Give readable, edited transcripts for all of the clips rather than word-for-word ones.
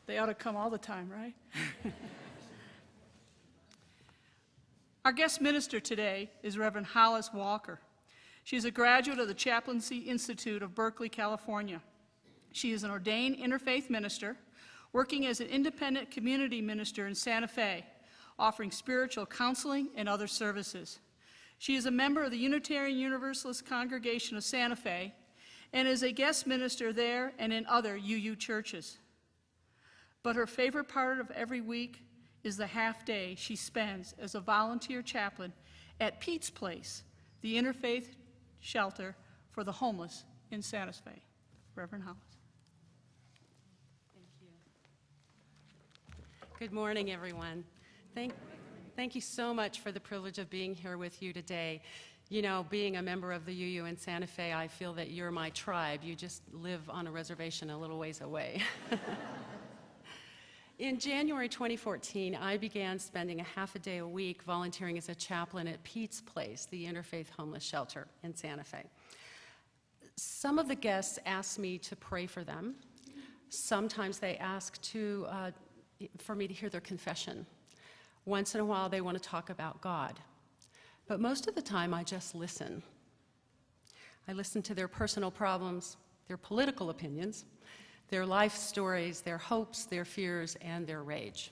They ought to come all the time, right? Our guest minister today is Reverend Hollis Walker. She is a graduate of the Chaplaincy Institute of Berkeley, California. She is an ordained interfaith minister, working as an independent community minister in Santa Fe, offering spiritual counseling and other services. She is a member of the Unitarian Universalist Congregation of Santa Fe and is a guest minister there and in other UU churches. But her favorite part of every week is the half day she spends as a volunteer chaplain at Pete's Place, the interfaith shelter for the homeless in Santa Fe. Reverend Hollis. Thank you. Good morning, everyone. Thank you so much for the privilege of being here with you today. You know, being a member of the UU in Santa Fe, I feel that you're my tribe. You just live on a reservation a little ways away. In January 2014, I began spending a half a day a week volunteering as a chaplain at Pete's Place, the interfaith homeless shelter in Santa Fe. Some of the guests asked me to pray for them. Sometimes they ask for me to hear their confession. Once in a while, they want to talk about God. But most of the time, I just listen. I listen to their personal problems, their political opinions, their life stories, their hopes, their fears, and their rage.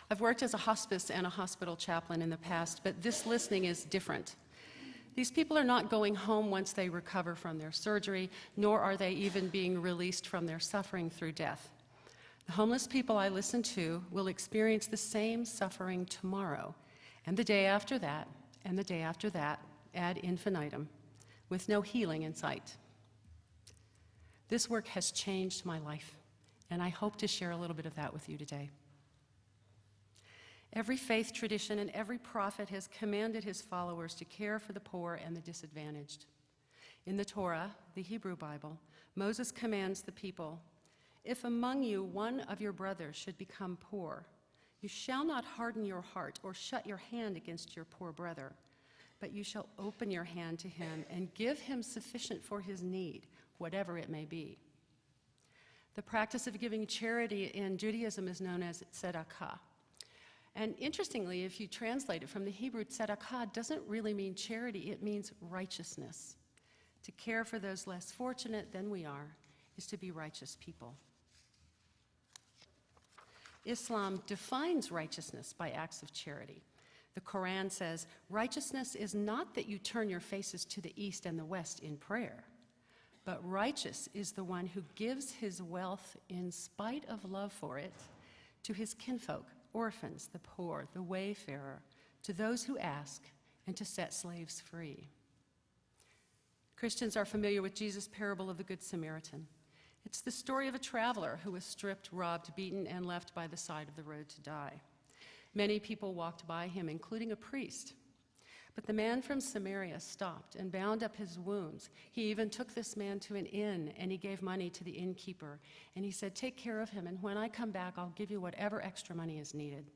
I've worked as a hospice and a hospital chaplain in the past, but this listening is different. These people are not going home once they recover from their surgery, nor are they even being released from their suffering through death. The homeless people I listen to will experience the same suffering tomorrow, and the day after that, and the day after that, ad infinitum, with no healing in sight. This work has changed my life, and I hope to share a little bit of that with you today. Every faith tradition and every prophet has commanded his followers to care for the poor and the disadvantaged. In the Torah, the Hebrew Bible, Moses commands the people, "If among you one of your brothers should become poor, you shall not harden your heart or shut your hand against your poor brother, but you shall open your hand to him and give him sufficient for his need, whatever it may be." The practice of giving charity in Judaism is known as tzedakah. And interestingly, if you translate it from the Hebrew, tzedakah doesn't really mean charity, it means righteousness. To care for those less fortunate than we are is to be righteous people. Islam defines righteousness by acts of charity. The Quran says, righteousness is not that you turn your faces to the east and the west in prayer, but righteous is the one who gives his wealth in spite of love for it to his kinfolk, orphans, the poor, the wayfarer, to those who ask, and to set slaves free. Christians are familiar with Jesus' parable of the Good Samaritan. It's the story of a traveler who was stripped, robbed, beaten, and left by the side of the road to die. Many people walked by him, including a priest. But the man from Samaria stopped and bound up his wounds. He even took this man to an inn, and he gave money to the innkeeper. And he said, "Take care of him, and when I come back, I'll give you whatever extra money is needed."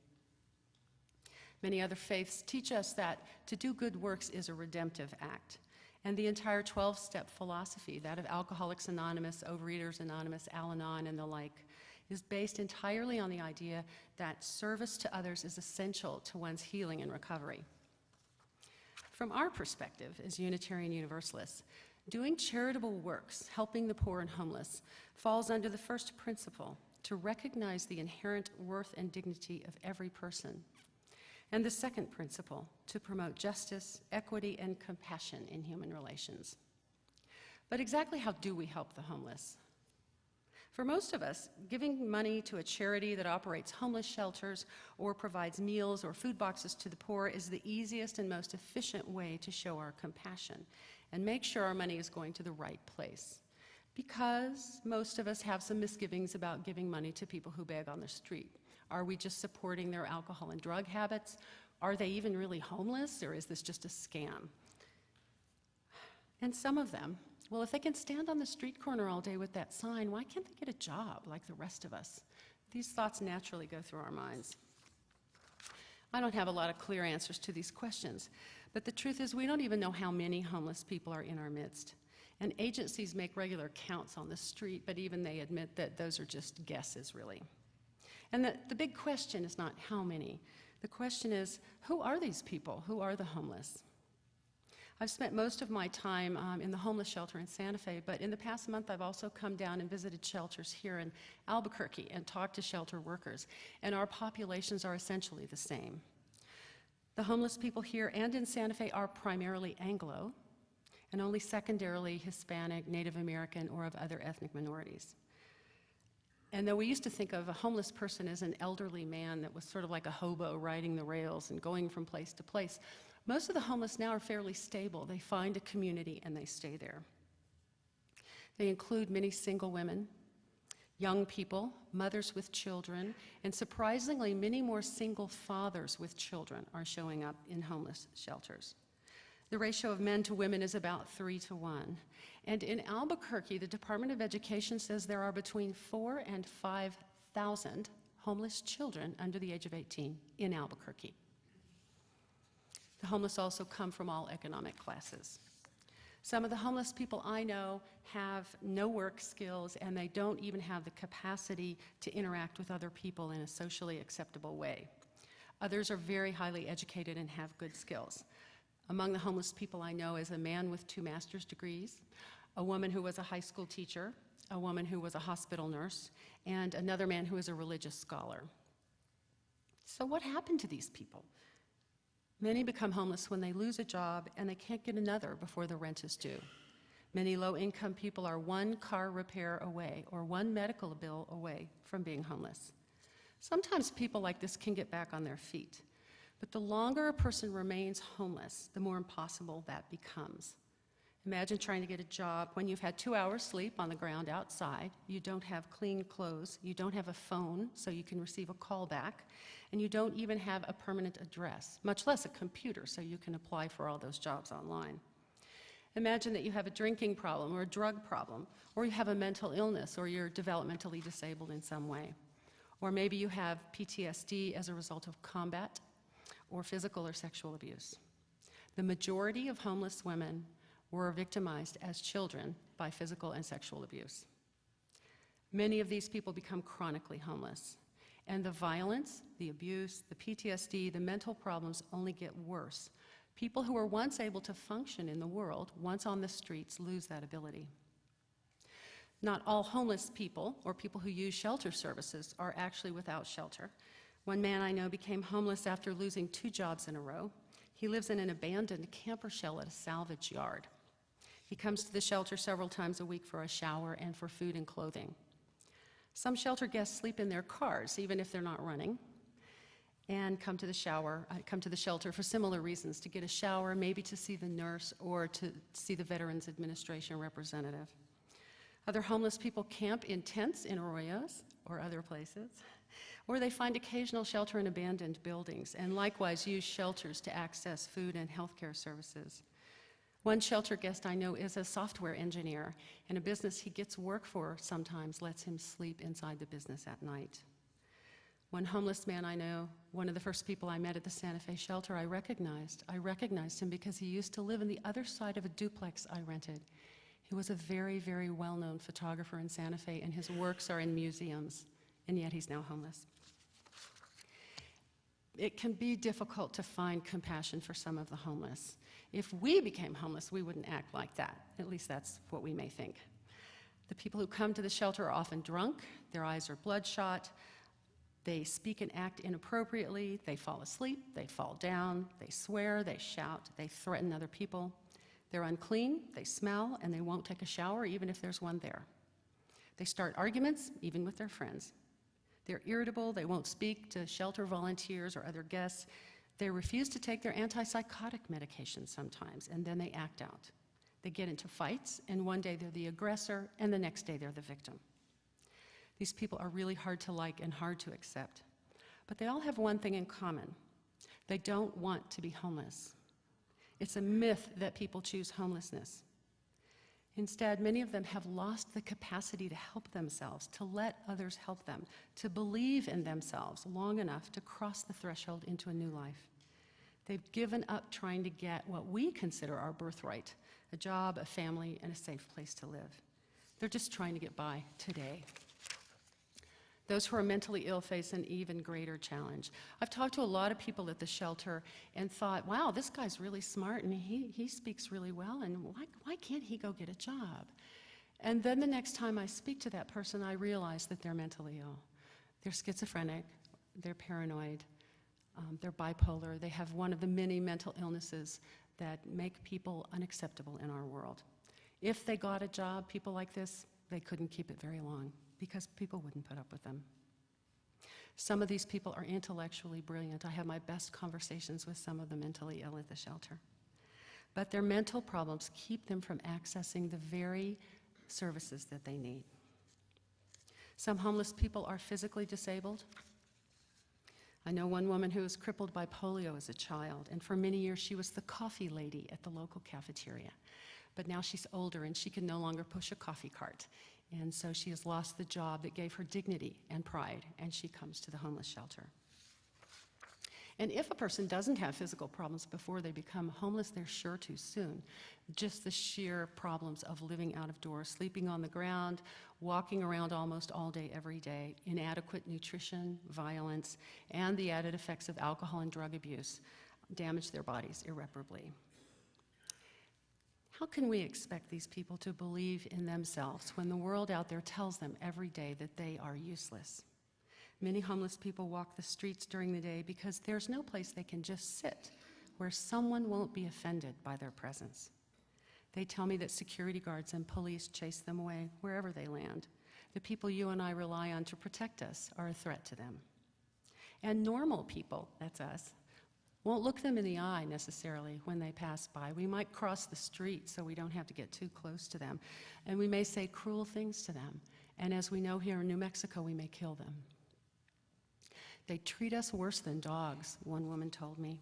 Many other faiths teach us that to do good works is a redemptive act. And the entire 12-step philosophy, that of Alcoholics Anonymous, Overeaters Anonymous, Al-Anon, and the like, is based entirely on the idea that service to others is essential to one's healing and recovery. From our perspective as Unitarian Universalists, doing charitable works, helping the poor and homeless, falls under the first principle, to recognize the inherent worth and dignity of every person. And the second principle, to promote justice, equity, and compassion in human relations. But exactly how do we help the homeless? For most of us, giving money to a charity that operates homeless shelters or provides meals or food boxes to the poor is the easiest and most efficient way to show our compassion and make sure our money is going to the right place. Because most of us have some misgivings about giving money to people who beg on the street. Are we just supporting their alcohol and drug habits? Are they even really homeless, or is this just a scam? And some of them, well, if they can stand on the street corner all day with that sign, why can't they get a job like the rest of us? These thoughts naturally go through our minds. I don't have a lot of clear answers to these questions, but the truth is we don't even know how many homeless people are in our midst. And agencies make regular counts on the street, but even they admit that those are just guesses, really. And the big question is not how many. The question is, who are these people? Who are the homeless? I've spent most of my time in the homeless shelter in Santa Fe, but in the past month I've also come down and visited shelters here in Albuquerque and talked to shelter workers, and our populations are essentially the same. The homeless people here and in Santa Fe are primarily Anglo, and only secondarily Hispanic, Native American, or of other ethnic minorities. And though we used to think of a homeless person as an elderly man that was sort of like a hobo riding the rails and going from place to place, most of the homeless now are fairly stable. They find a community and they stay there. They include many single women, young people, mothers with children, and surprisingly, many more single fathers with children are showing up in homeless shelters. The ratio of men to women is about 3-to-1. And in Albuquerque, the Department of Education says there are between 4,000 and 5,000 homeless children under the age of 18 in Albuquerque. The homeless also come from all economic classes. Some of the homeless people I know have no work skills, and they don't even have the capacity to interact with other people in a socially acceptable way. Others are very highly educated and have good skills. Among the homeless people I know is a man with 2 master's degrees, a woman who was a high school teacher, a woman who was a hospital nurse, and another man who is a religious scholar. So what happened to these people? Many become homeless when they lose a job and they can't get another before the rent is due. Many low-income people are 1 car repair away or 1 medical bill away from being homeless. Sometimes people like this can get back on their feet, but the longer a person remains homeless, the more impossible that becomes. Imagine trying to get a job when you've had 2 hours sleep on the ground outside, you don't have clean clothes, you don't have a phone so you can receive a call back, and you don't even have a permanent address, much less a computer so you can apply for all those jobs online. Imagine that you have a drinking problem or a drug problem, or you have a mental illness, or you're developmentally disabled in some way. Or maybe you have PTSD as a result of combat or physical or sexual abuse. The majority of homeless women were victimized as children by physical and sexual abuse. Many of these people become chronically homeless, and the violence, the abuse, the PTSD, the mental problems only get worse. People who were once able to function in the world, once on the streets, lose that ability. Not all homeless people, or people who use shelter services, are actually without shelter. One man I know became homeless after losing 2 jobs in a row. He lives in an abandoned camper shell at a salvage yard. He comes to the shelter several times a week for a shower and for food and clothing. Some shelter guests sleep in their cars, even if they're not running, and come to the shelter for similar reasons, to get a shower, maybe to see the nurse, or to see the Veterans Administration representative. Other homeless people camp in tents in arroyos or other places, or they find occasional shelter in abandoned buildings, and likewise use shelters to access food and healthcare services. One shelter guest I know is a software engineer, and a business he gets work for sometimes lets him sleep inside the business at night. One homeless man I know, one of the first people I met at the Santa Fe shelter, I recognized him because he used to live on the other side of a duplex I rented. He was a very, very well-known photographer in Santa Fe, and his works are in museums, and yet he's now homeless. It can be difficult to find compassion for some of the homeless. If we became homeless, we wouldn't act like that. At least that's what we may think. The people who come to the shelter are often drunk, their eyes are bloodshot, they speak and act inappropriately, they fall asleep, they fall down, they swear, they shout, they threaten other people. They're unclean, they smell, and they won't take a shower even if there's one there. They start arguments, even with their friends. They're irritable, they won't speak to shelter volunteers or other guests. They refuse to take their antipsychotic medication sometimes, and then they act out. They get into fights, and one day they're the aggressor, and the next day they're the victim. These people are really hard to like and hard to accept. But they all have one thing in common. They don't want to be homeless. It's a myth that people choose homelessness. Instead, many of them have lost the capacity to help themselves, to let others help them, to believe in themselves long enough to cross the threshold into a new life. They've given up trying to get what we consider our birthright, a job, a family, and a safe place to live. They're just trying to get by today. Those who are mentally ill face an even greater challenge. I've talked to a lot of people at the shelter and thought, wow, this guy's really smart and he speaks really well, and why can't he go get a job? And then the next time I speak to that person, I realize that they're mentally ill. They're schizophrenic, they're paranoid, they're bipolar, they have one of the many mental illnesses that make people unacceptable in our world. If they got a job, people like this, they couldn't keep it very long, because people wouldn't put up with them. Some of these people are intellectually brilliant. I have my best conversations with some of the mentally ill at the shelter. But their mental problems keep them from accessing the very services that they need. Some homeless people are physically disabled. I know one woman who was crippled by polio as a child, and for many years she was the coffee lady at the local cafeteria. But now she's older and she can no longer push a coffee cart. And so she has lost the job that gave her dignity and pride, and she comes to the homeless shelter. And if a person doesn't have physical problems before they become homeless, they're sure to soon. Just the sheer problems of living out of doors, sleeping on the ground, walking around almost all day, every day, inadequate nutrition, violence, and the added effects of alcohol and drug abuse damage their bodies irreparably. How can we expect these people to believe in themselves when the world out there tells them every day that they are useless? Many homeless people walk the streets during the day because there's no place they can just sit where someone won't be offended by their presence. They tell me that security guards and police chase them away wherever they land. The people you and I rely on to protect us are a threat to them. And normal people, that's us, won't look them in the eye necessarily when they pass by. We might cross the street so we don't have to get too close to them. And we may say cruel things to them. And as we know here in New Mexico, we may kill them. They treat us worse than dogs, one woman told me.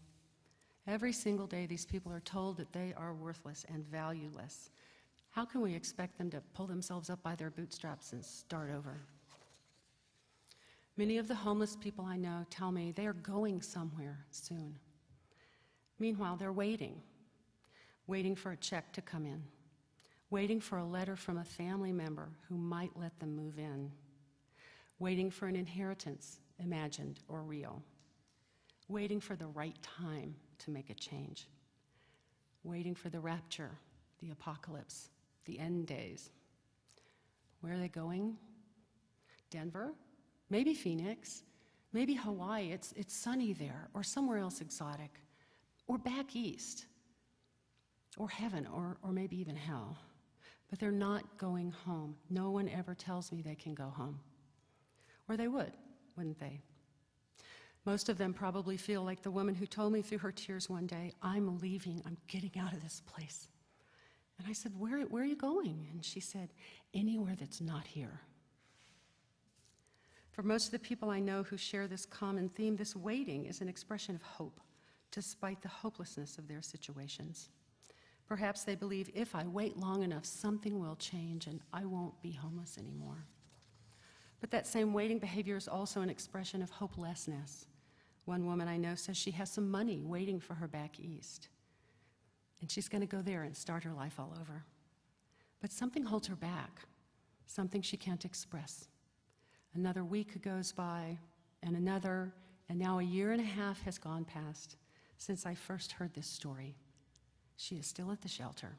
Every single day, these people are told that they are worthless and valueless. How can we expect them to pull themselves up by their bootstraps and start over? Many of the homeless people I know tell me they are going somewhere soon. Meanwhile, they're waiting for a check to come in, waiting for a letter from a family member who might let them move in, waiting for an inheritance, imagined or real, waiting for the right time to make a change, waiting for the rapture, the apocalypse, the end days. Where are they going? Denver? Maybe Phoenix, maybe Hawaii. It's sunny there, or somewhere else exotic, or back east, or heaven, or maybe even hell. But they're not going home. No one ever tells me they can go home. Or they would, wouldn't they? Most of them probably feel like the woman who told me through her tears one day, I'm leaving, I'm getting out of this place. And I said, where are you going? And she said, anywhere that's not here. For most of the people I know who share this common theme, this waiting is an expression of hope, despite the hopelessness of their situations. Perhaps they believe if I wait long enough, something will change and I won't be homeless anymore. But that same waiting behavior is also an expression of hopelessness. One woman I know says she has some money waiting for her back east, and she's going to go there and start her life all over. But something holds her back, something she can't express. Another week goes by, and another, and now a year and a half has gone past since I first heard this story. She is still at the shelter,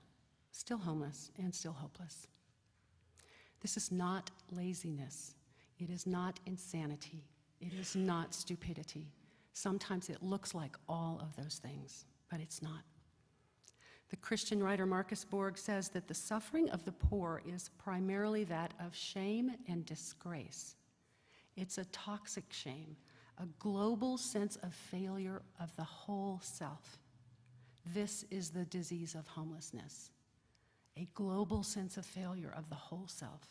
still homeless, and still hopeless. This is not laziness. It is not insanity. It is not stupidity. Sometimes it looks like all of those things, but it's not. The Christian writer Marcus Borg says that the suffering of the poor is primarily that of shame and disgrace. It's a toxic shame, a global sense of failure of the whole self. This is the disease of homelessness, a global sense of failure of the whole self.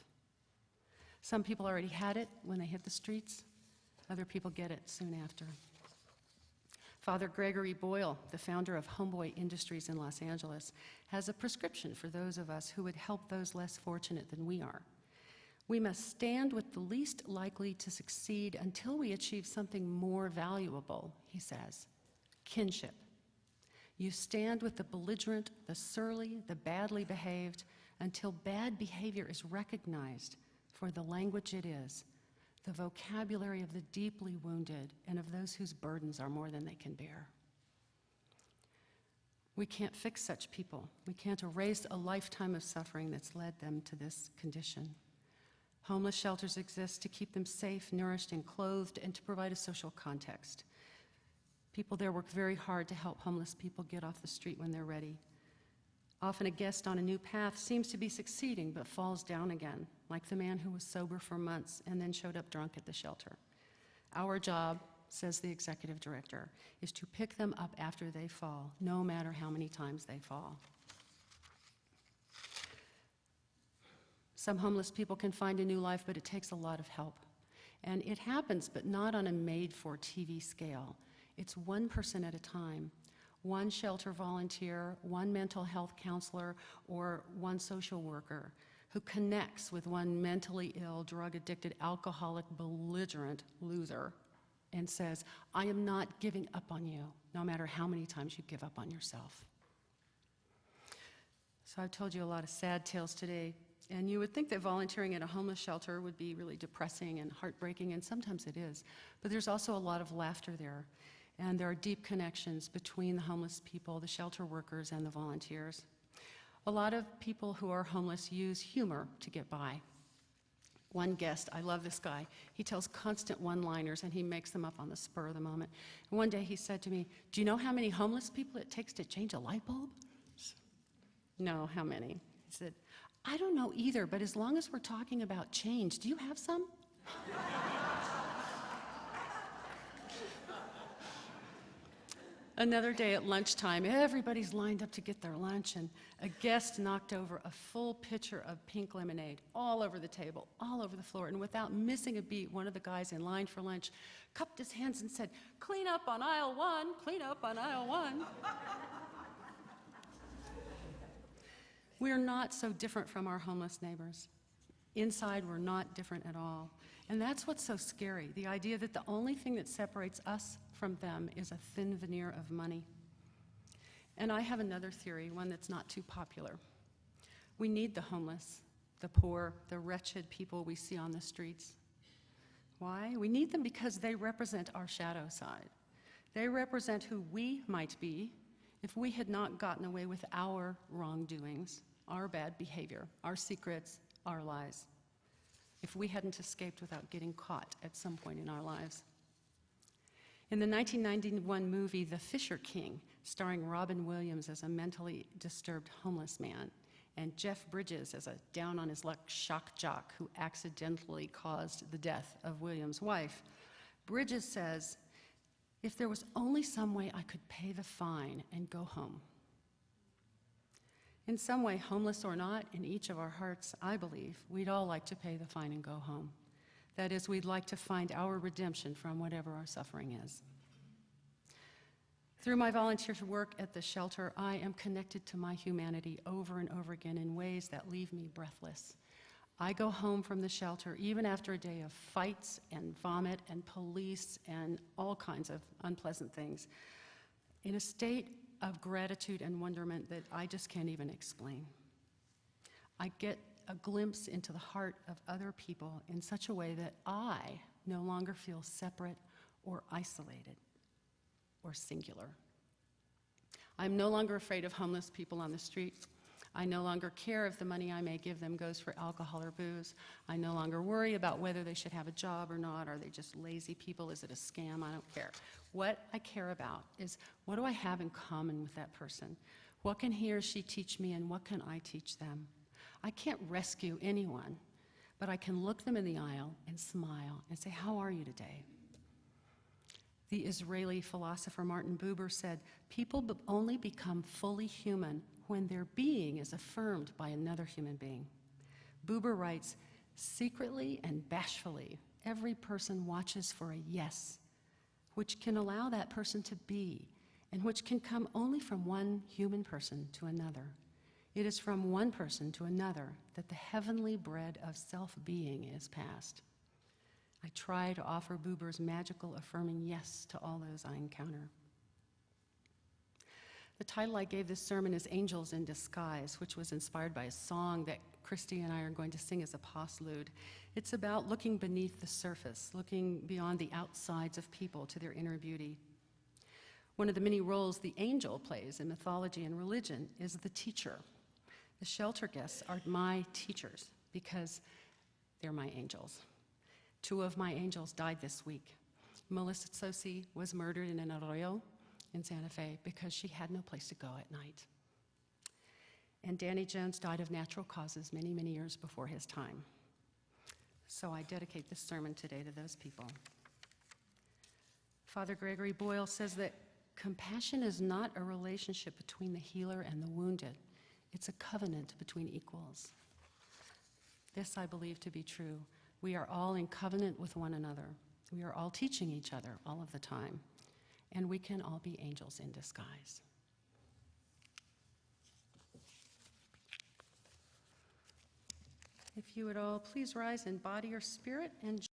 Some people already had it when they hit the streets. Other people get it soon after. Father Gregory Boyle, the founder of Homeboy Industries in Los Angeles, has a prescription for those of us who would help those less fortunate than we are. We must stand with the least likely to succeed until we achieve something more valuable, he says, kinship You stand with the belligerent, the surly, the badly behaved, until bad behavior is recognized for the language it is, the vocabulary of the deeply wounded and of those whose burdens are more than they can bear. We can't fix such people. We can't erase a lifetime of suffering that's led them to this condition. Homeless shelters exist to keep them safe, nourished, and clothed, and to provide a social context. People there work very hard to help homeless people get off the street when they're ready. Often a guest on a new path seems to be succeeding but falls down again, like the man who was sober for months and then showed up drunk at the shelter. Our job, says the executive director, is to pick them up after they fall, no matter how many times they fall. Some homeless people can find a new life, but it takes a lot of help. And it happens, but not on a made-for-TV scale. It's one person at a time. One shelter volunteer, one mental health counselor, or one social worker who connects with one mentally ill, drug-addicted, alcoholic, belligerent loser and says, I am not giving up on you, no matter how many times you give up on yourself. So I've told you a lot of sad tales today, and you would think that volunteering at a homeless shelter would be really depressing and heartbreaking, and sometimes it is. But there's also a lot of laughter there. And there are deep connections between the homeless people, the shelter workers, and the volunteers. A lot of people who are homeless use humor to get by. One guest, I love this guy, he tells constant one-liners and he makes them up on the spur of the moment. And one day he said to me, do you know how many homeless people it takes to change a light bulb? No, how many? He said, I don't know either, but as long as we're talking about change, do you have some? Another day at lunchtime, everybody's lined up to get their lunch, and a guest knocked over a full pitcher of pink lemonade all over the table, all over the floor, and without missing a beat, one of the guys in line for lunch cupped his hands and said, clean up on aisle one, clean up on aisle one. We're not so different from our homeless neighbors. Inside, we're not different at all. And that's what's so scary, the idea that the only thing that separates us from them is a thin veneer of money. And I have another theory, one that's not too popular. We need the homeless, the poor, the wretched people we see on the streets. Why? We need them because they represent our shadow side. They represent who we might be if we had not gotten away with our wrongdoings, our bad behavior, our secrets, our lies, if we hadn't escaped without getting caught at some point in our lives. In the 1991 movie The Fisher King, starring Robin Williams as a mentally disturbed homeless man and Jeff Bridges as a down-on-his-luck shock jock who accidentally caused the death of Williams' wife, Bridges says, if there was only some way I could pay the fine and go home. In some way, homeless or not, in each of our hearts, I believe, we'd all like to pay the fine and go home. That is, we'd like to find our redemption from whatever our suffering is. Through my volunteer work at the shelter, I am connected to my humanity over and over again in ways that leave me breathless. I go home from the shelter, even after a day of fights and vomit and police and all kinds of unpleasant things, in a state of gratitude and wonderment that I just can't even explain. I get a glimpse into the heart of other people in such a way that I no longer feel separate or isolated or singular. I'm no longer afraid of homeless people on the street. I no longer care if the money I may give them goes for alcohol or booze. I no longer worry about whether they should have a job or not. Are they just lazy people? Is it a scam? I don't care. What I care about is, what do I have in common with that person? What can he or she teach me, and what can I teach them? I can't rescue anyone, but I can look them in the aisle and smile and say, how are you today? The Israeli philosopher Martin Buber said, people only become fully human when their being is affirmed by another human being. Buber writes, secretly and bashfully, every person watches for a yes, which can allow that person to be, and which can come only from one human person to another. It is from one person to another that the heavenly bread of self-being is passed. I try to offer Buber's magical affirming yes to all those I encounter. The title I gave this sermon is Angels in Disguise, which was inspired by a song that Christy and I are going to sing as a postlude. It's about looking beneath the surface, looking beyond the outsides of people to their inner beauty. One of the many roles the angel plays in mythology and religion is the teacher. The shelter guests are my teachers because they're my angels. 2 of my angels died this week. Melissa Sosi was murdered in an arroyo in Santa Fe because she had no place to go at night. And Danny Jones died of natural causes many, many years before his time. So I dedicate this sermon today to those people. Father Gregory Boyle says that compassion is not a relationship between the healer and the wounded. It's a covenant between equals. This I believe to be true. We are all in covenant with one another. We are all teaching each other all of the time. And we can all be angels in disguise. If you would all please rise in body or spirit and